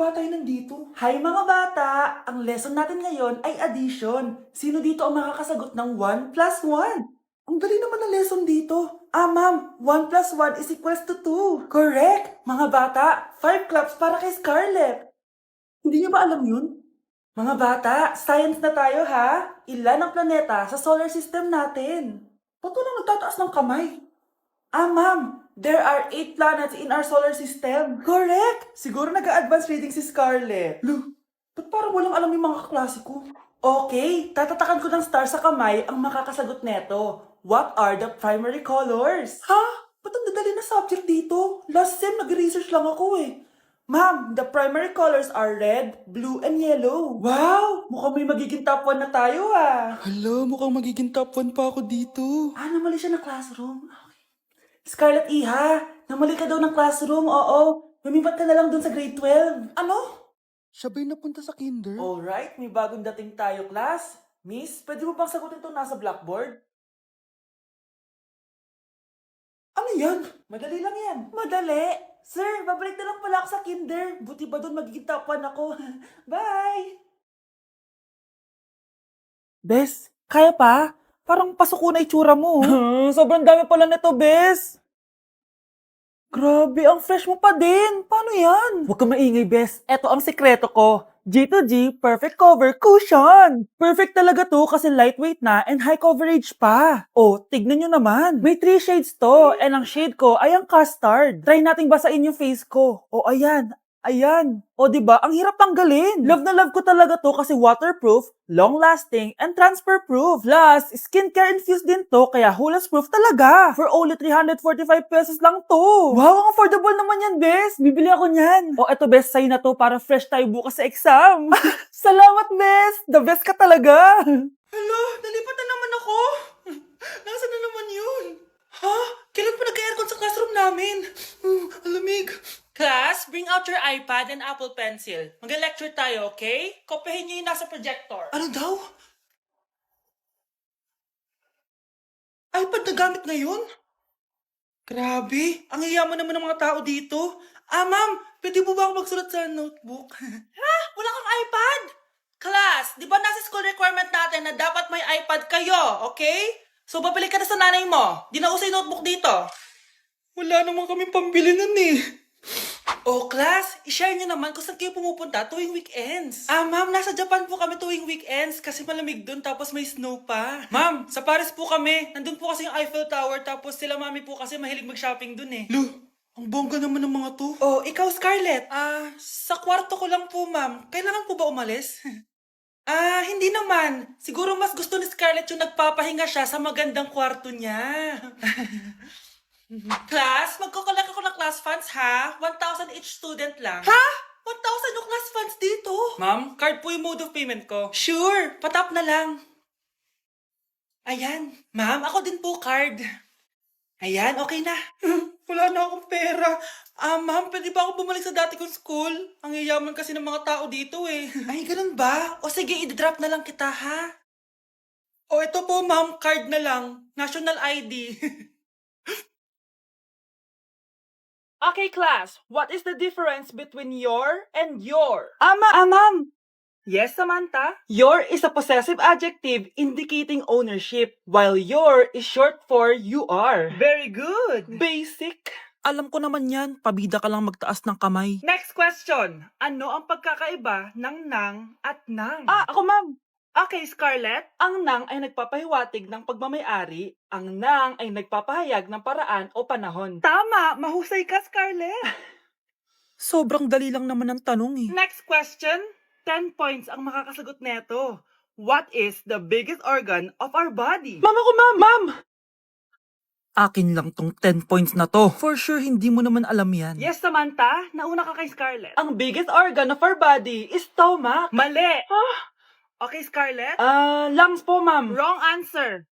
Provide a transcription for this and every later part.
ba tayo nandito? Hi mga bata! Ang lesson natin ngayon ay addition. Sino dito ang makakasagot ng 1 plus 1? Ang dali naman ng lesson dito. Ma'am, 1 plus 1 is equals to 2. Correct! Mga bata, 5 claps para kay Scarlett. Hindi niyo ba alam yun? Mga bata, science na tayo ha. Ilan ang planeta sa solar system natin? Ba't walang nagtataas ng kamay? Ma'am, there are 8 planets in our solar system. Correct! Siguro nag-a-advance reading si Scarlett. Ba't parang walang alam yung mga kaklase ko? Okay, tatatakan ko ng star sa kamay ang makakasagot neto. What are the primary colors? Ha? Ba't ang dadali na subject dito? Last sem, nag-research lang ako eh. Ma'am, the primary colors are red, blue, and yellow. Wow! Mukhang may magiging top 1 na tayo ah. Hala, mukhang magiging top 1 pa ako dito. Namali siya na classroom. Scarlett Iha, namali ka daw ng classroom, oo. Lumipat ka na lang dun sa grade 12. Ano? Siya ba'y napunta sa kinder? Alright, may bagong dating tayo, class. Miss, pwede mo bang sagutin itong nasa blackboard? Ano yan? Madali lang yan. Madali? Sir, babalik na lang pala ako sa kinder. Buti ba doon magiging top 1 ako? Bye! Bes, kaya pa? Parang pasuko na itsura mo. Sobrang dami pala nito, Bes. Grabe, ang fresh mo pa din. Paano yan? Huwag kang maingay, Bes. Eto ang sekreto ko. G2G Perfect Cover Cushion! Perfect talaga to kasi lightweight na and high coverage pa. Oh, tignan nyo naman. May 3 shades to and ang shade ko ay ang custard. Try nating basain yung face ko. Oh, ayan. Ayan. O, di ba? Ang hirap tanggalin. Love na love ko talaga to kasi waterproof, long-lasting, and transfer-proof. Plus, skincare infused din to kaya hulas-proof talaga. For only 345 pesos lang to. Wow, ang affordable naman yan, Bes. Bibili ako niyan. O, eto, Bes, sa'yo na to para fresh tayo bukas sa exam. Salamat, Bes. The best ka talaga. Hello, nalipat na naman ako. Nasaan na naman yun? Ha? Kailan pa nag-aircon sa classroom namin? Alamig. Class, bring out your iPad and Apple Pencil. Mag-lecture tayo, okay? Kopyahin niyo yung nasa projector. Ano daw? iPad na gamit ngayon? Grabe, ang yayaman naman ng mga tao dito. Ma'am, pwede mo ba ako magsulat sa notebook? Ha? Wala kang iPad? Class, di ba nasa school requirement natin na dapat may iPad kayo, okay? So, babalik ka na sa nanay mo. Di na uso yung notebook dito. Wala naman kaming pambili nun eh. Oh, class, i-share nyo naman kung saan kayo pumupunta tuwing weekends. Ma'am, nasa Japan po kami tuwing weekends kasi malamig dun tapos may snow pa. Ma'am, sa Paris po kami. Nandun po kasi yung Eiffel Tower tapos sila mami po kasi mahilig mag-shopping dun eh. Ang bongga naman ng mga to. Oh, ikaw Scarlett. Sa kwarto ko lang po, ma'am. Kailangan po ba umalis? Hindi naman. Siguro mas gusto ni Scarlett yung nagpapahinga siya sa magandang kwarto niya. Class, magkukulak ako ng class funds ha? 1,000 each student lang. Ha? 1,000 yung class funds dito? Ma'am, card po yung mode of payment ko. Sure, patap na lang. Ayan, ma'am, ako din po card. Ayan, okay na. Wala na akong pera. Ma'am, pwede ba ako bumalik sa dati kong school? Ang yayaman kasi ng mga tao dito eh. Ay, ganun ba? O sige, i-drop na lang kita ha? O ito po ma'am, card na lang. National ID. Okay, class. What is the difference between your and your? Ma'am. Yes, Samantha? Your is a possessive adjective indicating ownership, while your is short for you are. Very good. Basic. Alam ko naman yan. Pabida ka lang magtaas ng kamay. Next question. Ano ang pagkakaiba ng nang at nang? Ako ma'am. Okay, Scarlett. Ang nang ay nagpapahiwatig ng pagmamayari. Ang nang ay nagpapahayag ng paraan o panahon. Tama! Mahusay ka, Scarlett! Sobrang dali lang naman ang tanong eh. Next question. 10 points ang makakasagot neto. What is the biggest organ of our body? Ma'am ako, ma'am! Akin lang tong 10 points na to. For sure, hindi mo naman alam yan. Yes, Samantha. Nauna ka kay Scarlett. Ang biggest organ of our body is stomach. Mali! Okay, Scarlett? Lungs po, ma'am. Wrong answer.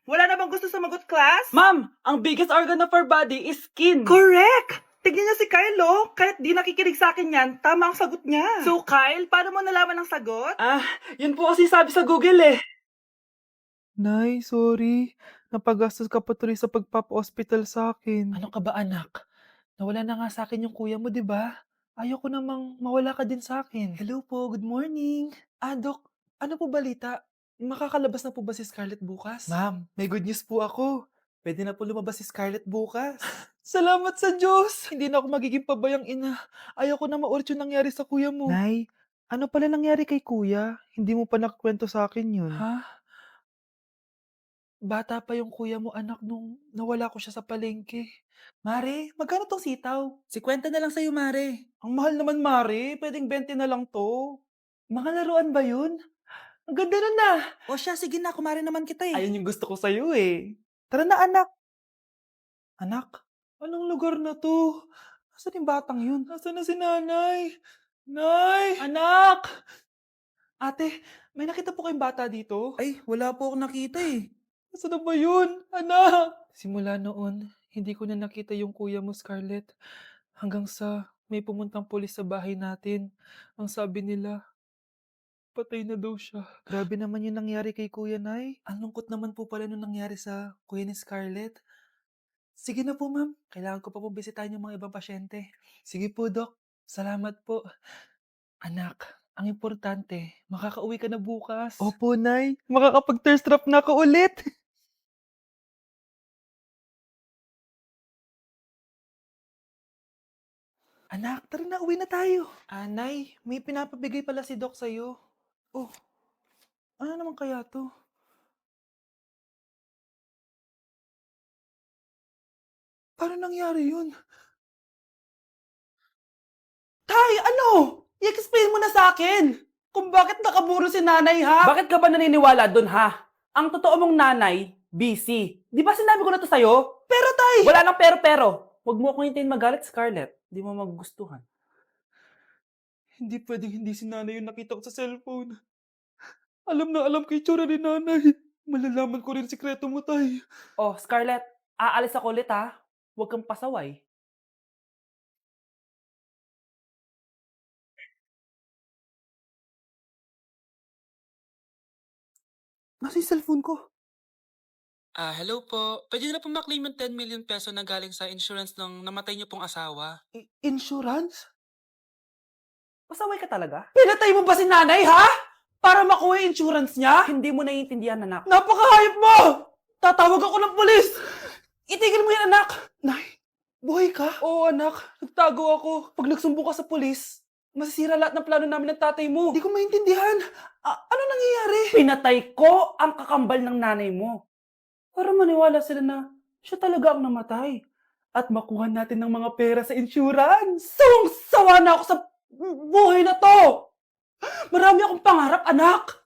Wala na bang gusto sumagot, class? Ma'am, ang biggest organ of our body is skin. Correct! Tignan niyo si Kyle, oh. Kahit di nakikinig sa akin yan, tama ang sagot niya. So, Kyle, paano mo nalaman ang sagot? Yun po kasi sabi sa Google eh. Nay, sorry. Napagastos ka pa tuloy sa pagpapa-hospital sa akin. Ano ka ba, anak? Nawala na nga sa akin yung kuya mo, di ba? Ayoko namang mawala ka din sa'kin. Hello po, good morning. Dok, ano po balita? Makakalabas na po ba si Scarlett bukas? Ma'am, may good news po ako. Puwede na po lumabas si Scarlett bukas. Salamat sa Diyos! Hindi na ako magiging pabayang ina. Ayoko na maulit yung nangyari sa kuya mo. Nay, ano pala nangyari kay kuya? Hindi mo pa nakukuwento sa'kin yun. Ha? Bata pa yung kuya mo anak nung nawala ko siya sa palengke. Mare, magkano 'tong sitaw? 50 na lang sa'yo, Mare. Ang mahal naman, Mare. Puwedeng 20 na lang 'to. Mga laruan ba yun? Ang ganda nun, O siya, sige na, kumare naman kita, eh. Ayun yung gusto ko sa'yo, eh. Tara na, anak. Anak, anong lugar na 'to? Nasaan yung batang yun? Nasaan na si nanay? Nay! Anak! Ate, may nakita po kayong bata dito? Ay, wala po akong nakita, eh. Nasaan na ba yun, anak? Simula noon, hindi ko na nakita yung kuya mo, Scarlett. Hanggang sa may pumuntang pulis sa bahay natin. Ang sabi nila, patay na daw siya. Grabe naman yung nangyari kay Kuya Nay. Ang lungkot naman po pala nung nangyari sa kuya ni Scarlett. Sige na po, ma'am. Kailangan ko pa pong bisitahin yung mga ibang pasyente. Sige po, Dok. Salamat po. Anak, ang importante, makakauwi ka na bukas. Opo, Nay. Makakapag-thirst trap na ako ulit. Anak, tara na, uwi na tayo. Nay, may pinapabigay pala si Doc sa'yo. Oh, ano naman kaya to? Paano nangyari yun? Tay, ano? I-explain mo na sa akin kung bakit nakaburo si nanay, ha? Bakit ka ba naniniwala dun, ha? Ang totoo mong nanay, busy. Di ba sinabi ko na to sa'yo? Pero tay! Wala nang pero-pero. Huwag mo akong hintayin magalit, Scarlett. Di mo magugustuhan. Hindi pwedeng hindi si nanay yung nakita ko sa cellphone. Alam na alam ko yung tsura ni nanay. Malalaman ko rin sikreto mo, tay. Oh, Scarlett, aalis ako ulit, ha? Huwag kang pasaway. Nasa yung cellphone ko? Hello po. Puwede na po ma-claim yung 10 million peso na galing sa insurance ng namatay niyo pong asawa. Insurance? Pasaway ka talaga? Pinatay mo ba si nanay, ha? Para makuha yung insurance niya? Hindi mo naiintindihan, anak. Napakahayop mo! Tatawag ako ng pulis! Itigil mo yan, anak! Nay, buhay ka? Oo, anak. Nagtago ako. Pag nagsumbong ka sa pulis, masisira lahat ng plano namin ng tatay mo. Hindi ko maintindihan. Ano nangyayari? Pinatay ko ang kakambal ng nanay mo. Para maniwala sila na siya talaga ang namatay. At makuha natin ng mga pera sa insurance. Sawang-sawa na ako sa buhay na to! Marami akong pangarap, anak!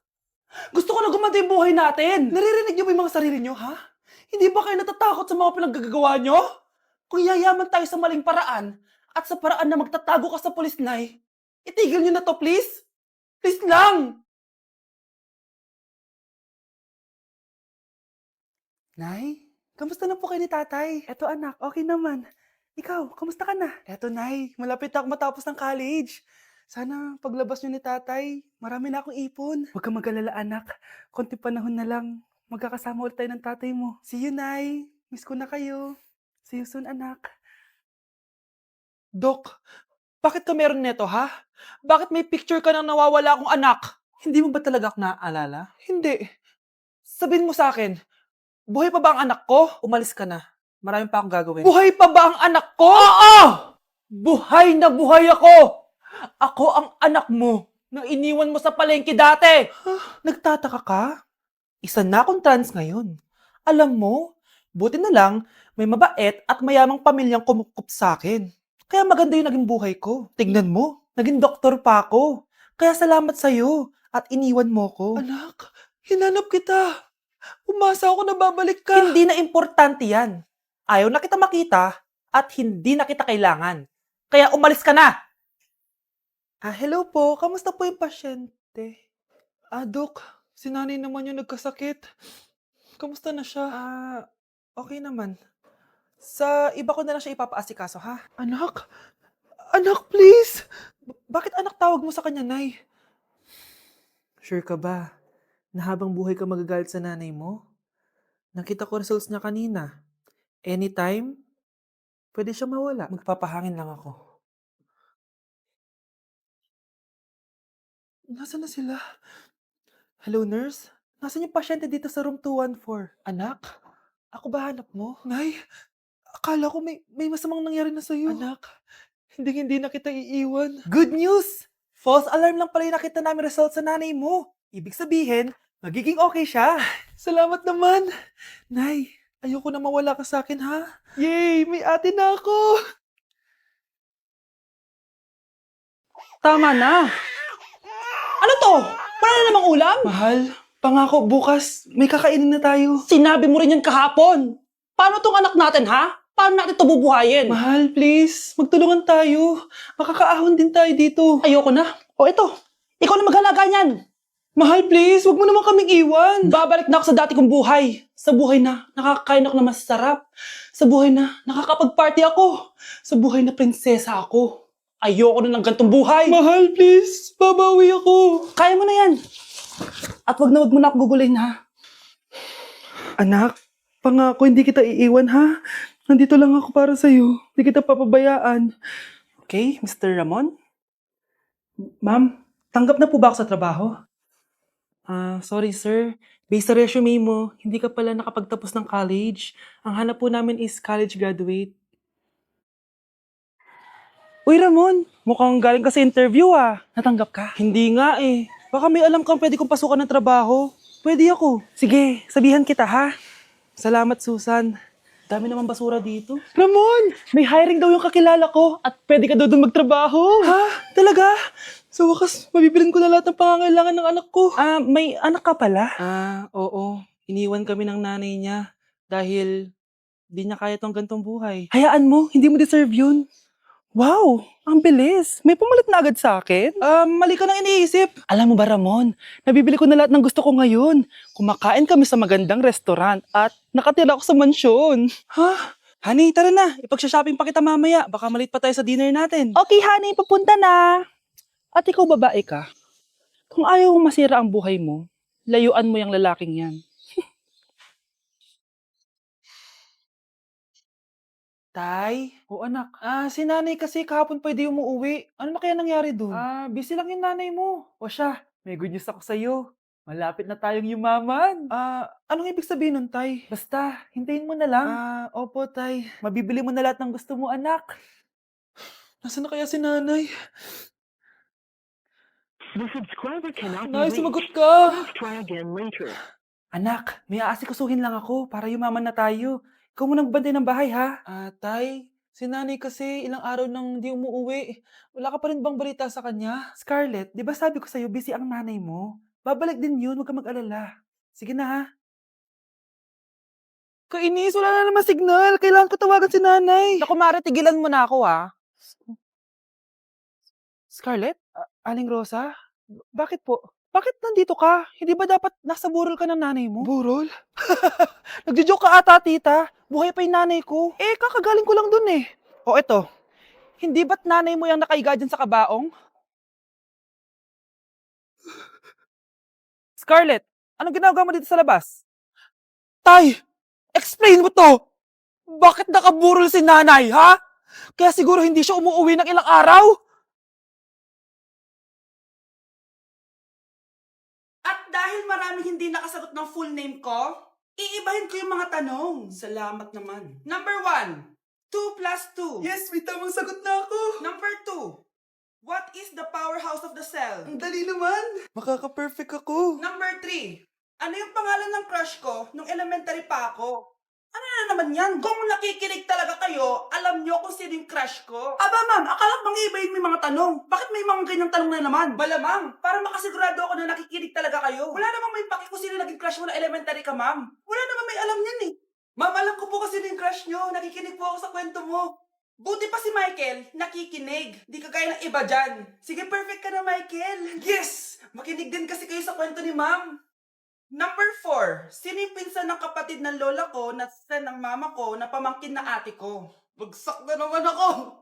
Gusto ko na gumanda yung buhay natin! Naririnig niyo ba yung mga sarili niyo, ha? Hindi ba kayo natatakot sa mga pinaggagawa niyo? Kung yayaman tayo sa maling paraan at sa paraan na magtatago ka sa pulis, Nay, itigil niyo na to, please! Please lang! Nay, kamusta na po kayo ni tatay? Eto anak, okay naman. Ikaw, kamusta ka na? Eto nay, malapit na ako matapos ng college. Sana paglabas niyo ni tatay, marami na akong ipon. Huwag kang mag-alala anak, konti panahon na lang. Magkakasama ulit tayo ng tatay mo. See you, Nay. Miss ko na kayo. See you soon, anak. Dok, bakit ka meron neto, ha? Bakit may picture ka ng nawawala akong anak? Hindi mo ba talaga ako naaalala? Hindi. Sabihin mo sa akin, buhay pa ba ang anak ko? Umalis ka na. Marami pa akong gagawin. Buhay pa ba ang anak ko? Oo! Buhay na buhay ako! Ako ang anak mo na iniwan mo sa palengke dati! Nagtataka ka? Isa na akong trans ngayon. Alam mo, buti na lang may mabait at mayamang pamilyang kumukup sa akin. Kaya maganda yung naging buhay ko. Tignan mo, naging doktor pa ako. Kaya salamat sa'yo at iniwan mo ko. Anak, hinanap kita. Umasa ako na babalik ka. Hindi na importante yan. Ayaw na kita makita at hindi na kita kailangan. Kaya umalis ka na! Hello po. Kamusta po yung pasyente? Dok, si nanay naman yung nagkasakit. Kamusta na siya? Okay naman. Sa iba ko na lang siya ipapaasikaso, ha? Anak? Anak, please! Bakit anak tawag mo sa kanya, Nay? Sure ka ba na habang buhay ka magagalit sa nanay mo? Nakita ko results niya kanina. Anytime, pwede siya mawala. Magpapahangin lang ako. Nasaan na sila? Hello, nurse? Nasaan yung pasyente dito sa room 214? Anak? Ako ba hanap mo? Nay, akala ko may masamang nangyari na sa'yo. Anak, hindi na kita iiwan. Good news! False alarm lang pala yung nakita namin result sa nanay mo. Ibig sabihin, magiging okay siya. Salamat naman. Nay, ayoko na mawala ka sa akin, ha? Yay! May ate na ako! Tama na. Ano to? Wala na namang ulam? Mahal, pangako bukas, may kakainin na tayo. Sinabi mo rin yan kahapon. Paano tong anak natin, ha? Paano natin ito bubuhayin? Mahal, please, magtulungan tayo. Makakaahon din tayo dito. Ayoko na. O ito, ikaw na maghalaga niyan. Mahal, please, wag mo naman kaming iwan. Babalik na ako sa dati kong buhay. Sa buhay na nakakain ako na masarap. Sa buhay na nakakapag-party ako. Sa buhay na prinsesa ako. Ayoko na ng gantong buhay. Mahal, please, babawi ako. Kaya mo na yan. At wag na ako gugulin, ha? Anak, pangako hindi kita iiwan, ha? Nandito lang ako para sa'yo. Hindi kita papabayaan. Okay, Mr. Ramon? Ma'am, tanggap na po ba ako sa trabaho? Sorry sir. Based sa resume mo, hindi ka pala nakapagtapos ng college. Ang hanap po namin is college graduate. Uy Ramon, mukhang galing ka sa interview ah. Natanggap ka? Hindi nga eh. Baka may alam kang pwede kong pasukan ng trabaho. Pwede ako. Sige, sabihan kita ha. Salamat Susan. Dami naman basura dito. Ramon! May hiring daw yung kakilala ko at pwede ka daw doon magtrabaho. Ha? Talaga? Sa wakas, mabibilin ko na lahat ng pangangailangan ng anak ko. May anak ka pala? Oo. Iniwan kami ng nanay niya dahil di niya kaya tong gantong buhay. Hayaan mo, hindi mo deserve yun. Wow, ang bilis. May pumalit na agad sa akin? Mali ka nang iniisip. Alam mo ba Ramon, nabibili ko na lahat ng gusto ko ngayon. Kumakain kami sa magandang restaurant at nakatira ako sa mansyon. Ha? Honey, tara na. Ipag-shopping pa kita mamaya. Baka malit pa tayo sa dinner natin. Okay, honey. Papunta na. At ikaw babae ka. Kung ayaw mong masira ang buhay mo, layuan mo yung lalaking yan. Tay? O anak, si nanay kasi kahapon pwede umuwi. Ano na kaya nangyari dun? Busy lang yung nanay mo. O siya, may good news ako sa'yo. Malapit na tayong yumaman. Anong ibig sabihin nun, Tay? Basta, hintayin mo na lang. Opo, Tay. Mabibili mo na lahat ng gusto mo, anak. Nasaan na kaya si nanay? The subscriber cannot be Nay, reached. sumagot ka! Please try again later. Anak, may aasikasuhin lang ako para yumaman na tayo. Ikaw muna magbantay ng bahay, ha? Tay, si nanay kasi ilang araw nang di umuuwi. Wala ka pa rin bang balita sa kanya? Scarlett, di ba sabi ko sa'yo busy ang nanay mo? Babalik din yun, huwag ka mag-alala. Sige na, ha? Kainis, wala na naman signal. Kailangan ko tawagan si nanay. Naku, Mare, tigilan mo na ako ah. Scarlett? Aling Rosa? Bakit po? Bakit nandito ka? Hindi ba dapat nasa burol ka ng nanay mo? Burol? Nagjo-joke ka ata, tita. Buhay pa yung nanay ko. Kakagaling ko lang dun eh. O eto, hindi ba't nanay mo yung nakaiga dyan sa kabaong? Scarlett, anong ginagawa mo dito sa labas? Tay, explain mo to! Bakit nakaburol si nanay, ha? Kaya siguro hindi siya umuwi ng ilang araw? At dahil maraming hindi nakasagot ng full name ko, iibahin ko yung mga tanong. Salamat naman. Number 1, 2 plus 2. Yes, may tamang sagot na ako. Number 2, what is the powerhouse of the cell? Ang dali naman. Makaka-perfect ako. Number 3, ano yung pangalan ng crush ko nung elementary pa ako? Ano na naman yan? Kung nakikinig talaga kayo, alam nyo kung sino yung crush ko. Aba ma'am, akala bang ibahin mo yung mga tanong? Bakit may mga ganyang tanong na naman? Malamang, para makasigurado ako na nakikinig talaga kayo. Wala namang may paki kung sino naging crush mo na elementary ka ma'am. Wala namang may alam yan eh. Ma'am, alam ko po kasi sino yung crush nyo. Nakikinig po ako sa kwento mo. Buti pa si Michael, nakikinig. Di kagaya ng iba dyan. Sige, perfect ka na, Michael. Yes! Makinig din kasi kayo sa kwento ni ma'am. Number 4, sino yung pinsan ng kapatid ng lola ko na sa ng mama ko na pamangkin na ate ko? Bagsak na naman ako!